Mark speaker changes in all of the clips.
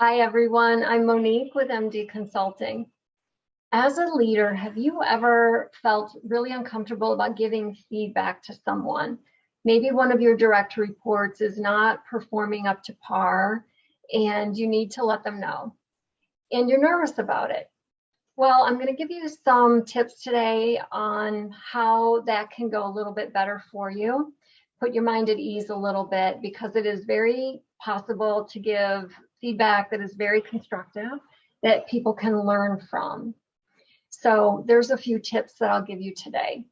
Speaker 1: Hi, everyone. I'm Monique with MD Consulting. As a leader, have you ever felt really uncomfortable about giving feedback to someone? Maybe one of your direct reports is not performing up to par and you need to let them know, and you're nervous about it. Well, I'm going to give you some tips today on how that can go a little bit better for you. Put your mind at ease a little bit, because it is very possible to give feedback that is very constructive that people can learn from. So there's a few tips that I'll give you today.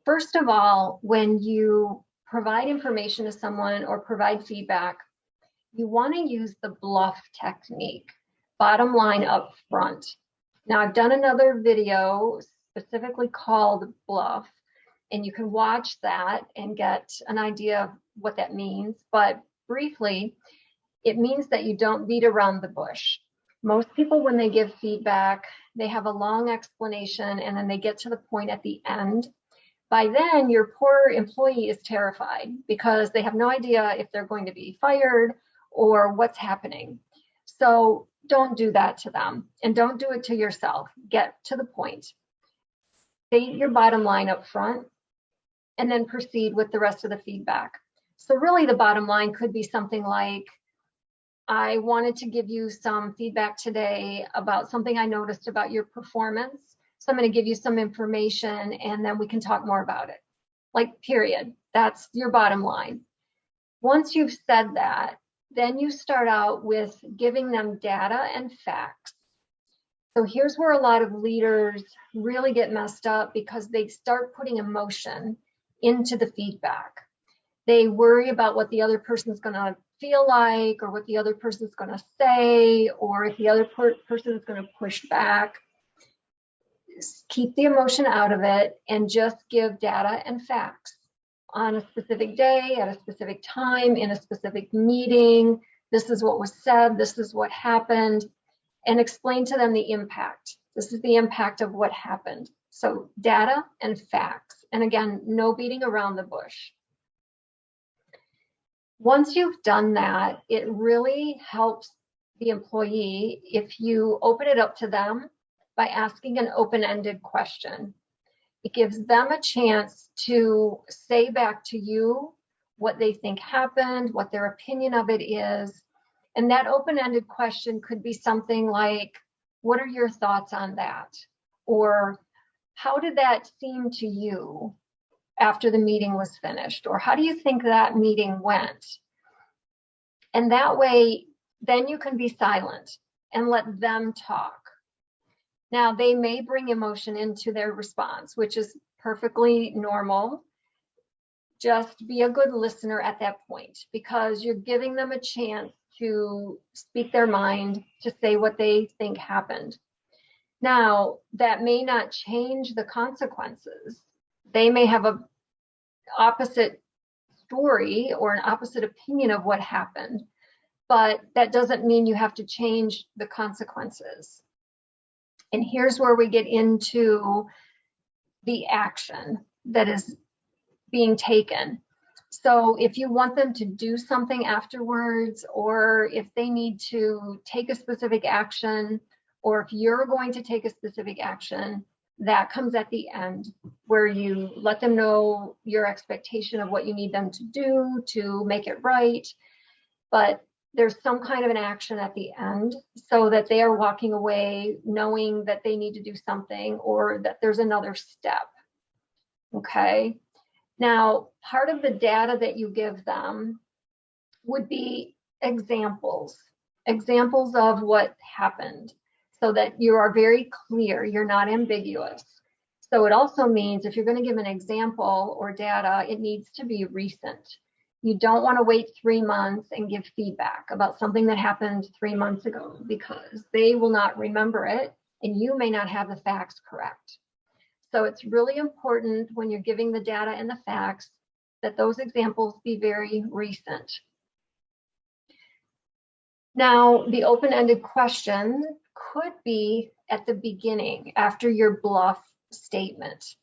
Speaker 1: First of all, when you provide information to someone or provide feedback, you want to use the BLUF technique, bottom line up front. Now, I've done another video specifically called BLUF, and you can watch that and get an idea of what that means. But briefly, it means that you don't beat around the bush. Most people, when they give feedback, they have a long explanation and then they get to the point at the end. By then, your poor employee is terrified because they have no idea if they're going to be fired or what's happening. So don't do that to them, and don't do it to yourself. Get to the point. State your bottom line up front and then proceed with the rest of the feedback. So really the bottom line could be something like, I wanted to give you some feedback today about something I noticed about your performance. So I'm going to give you some information and then we can talk more about it. Like, period. That's your bottom line. Once you've said that, then you start out with giving them data and facts. So here's where a lot of leaders really get messed up, because they start putting emotion into the feedback. They worry about what the other person's going to feel like, or what the other person's going to say, or if the other person is going to push back. Keep the emotion out of it and just give data and facts. On a specific day, at a specific time, in a specific meeting, this is what was said, this is what happened, and explain to them the impact. This is the impact of what happened. So data and facts. And again, no beating around the bush. Once you've done that, it really helps the employee if you open it up to them by asking an open-ended question. It gives them a chance to say back to you what they think happened, what their opinion of it is. And that open-ended question could be something like, what are your thoughts on that? Or how did that seem to you after the meeting was finished? Or how do you think that meeting went? And that way, then you can be silent and let them talk. Now, they may bring emotion into their response, which is perfectly normal. Just be a good listener at that point, because you're giving them a chance to speak their mind, to say what they think happened. Now, that may not change the consequences. They may have an opposite story or an opposite opinion of what happened, but that doesn't mean you have to change the consequences. And here's where we get into the action that is being taken. So if you want them to do something afterwards, or if they need to take a specific action, or if you're going to take a specific action, that comes at the end, where you let them know your expectation of what you need them to do to make it right. But there's some kind of an action at the end, so that they are walking away knowing that they need to do something, or that there's another step. Okay. Now, part of the data that you give them would be examples of what happened, so that you are very clear, you're not ambiguous. So it also means if you're going to give an example or data, it needs to be recent. You don't want to wait 3 months and give feedback about something that happened 3 months ago, because they will not remember it and you may not have the facts correct. So it's really important when you're giving the data and the facts that those examples be very recent. Now, the open-ended question could be at the beginning, after your BLUF statement.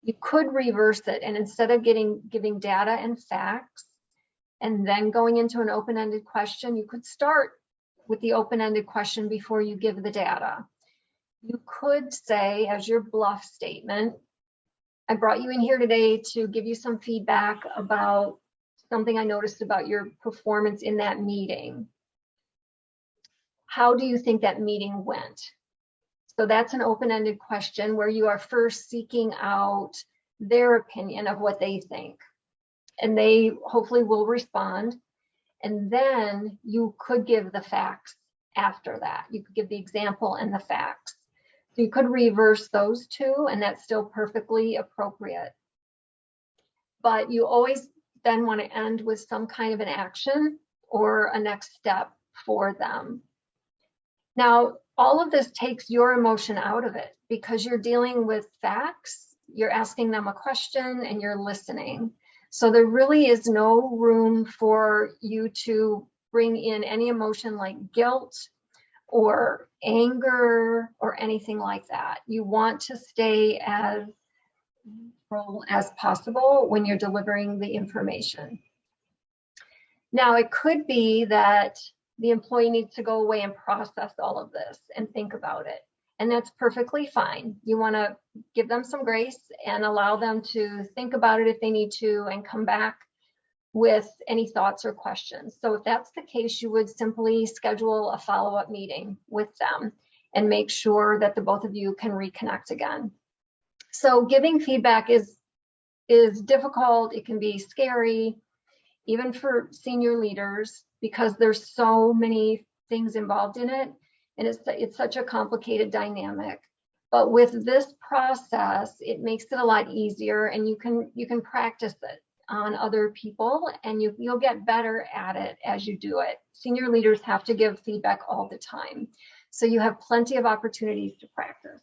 Speaker 1: You could reverse it, and instead of giving data and facts and then going into an open-ended question, you could start with the open-ended question before you give the data. You could say, as your BLUF statement, I brought you in here today to give you some feedback about something I noticed about your performance in that meeting. How do you think that meeting went? So that's an open-ended question where you are first seeking out their opinion of what they think. And they hopefully will respond. And then you could give the facts after that. You could give the example and the facts. So you could reverse those two, and that's still perfectly appropriate. But you always then want to end with some kind of an action or a next step for them. Now, all of this takes your emotion out of it because you're dealing with facts, you're asking them a question, and you're listening. So there really is no room for you to bring in any emotion like guilt or anger or anything like that. You want to stay as neutral as possible when you're delivering the information. Now, it could be that the employee needs to go away and process all of this and think about it. And that's perfectly fine. You want to give them some grace and allow them to think about it if they need to and come back with any thoughts or questions. So if that's the case, you would simply schedule a follow-up meeting with them and make sure that the both of you can reconnect again. So giving feedback is difficult. It can be scary, even for senior leaders, because there's so many things involved in it, and it's such a complicated dynamic. But with this process, it makes it a lot easier, and you can practice it on other people, and you'll get better at it as you do it. Senior leaders have to give feedback all the time, so you have plenty of opportunities to practice.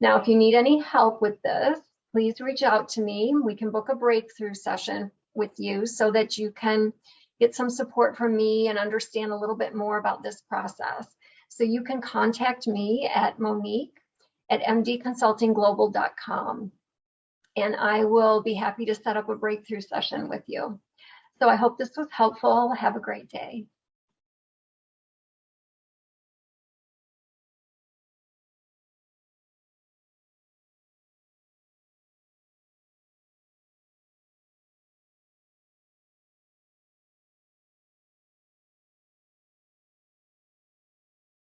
Speaker 1: Now, if you need any help with this, please reach out to me. We can book a breakthrough session with you so that you can get some support from me and understand a little bit more about this process. So you can contact me at monique@mdconsultingglobal.com, and I will be happy to set up a breakthrough session with you. So I hope this was helpful. Have a great day.